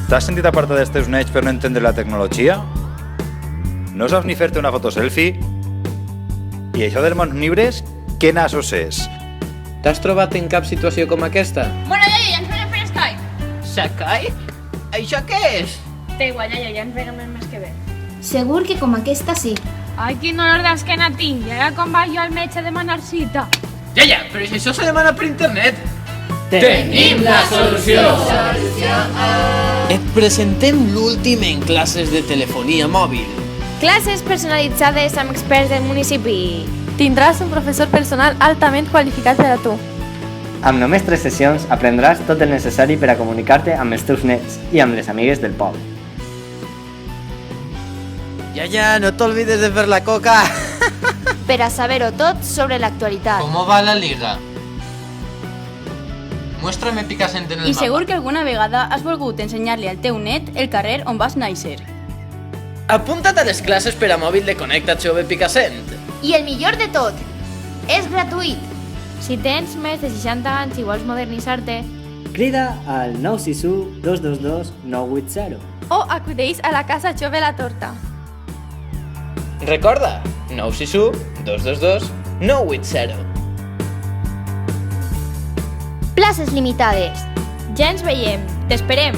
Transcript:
T'has sentit apartar dels teus nets per no entendre la tecnologia? No saps ni fer-te una foto selfie? I això dels mons lliures, què nassos és? T'has trobat en cap situació com aquesta? Bueno, ja ens veiem per Skype. Skype? Això què és? Da igual, ja ens veiem el mes que ve. Segur que com aquesta sí. Ai, quin dolor d'esquena tinc. I ara com vaig jo al metge a demanar cita? Ja, però si això se demana per internet. Tenim la solució! Et presentem l'últim en classes de telefonia mòbil. Classes personalitzades amb experts del municipi. Tindràs un professor personal altament qualificat per a tu. Amb només 3 sessions aprendràs tot el necessari per a comunicar-te amb els teus nets i amb les amigues del poble. Ja, no t'olvides de fer la coca. Per a saber-ho tot sobre l'actualitat. ¿Cómo va la liga? Muéstrame Picassent en el I mapa. segur que alguna vegada has volgut ensenyar-li al teu net el carrer on vas néixer. Apunta't a les classes per a mòbil de Connecta Jove Picassent. I el millor de tot, és gratuït. Si tens més de 60 anys i vols modernitzar-te, Crida al 961 222 980. O acudeix a la Casa Jove La Torta. Recorda, 961 222 980. places limitades. Ja ens veiem. T'esperem.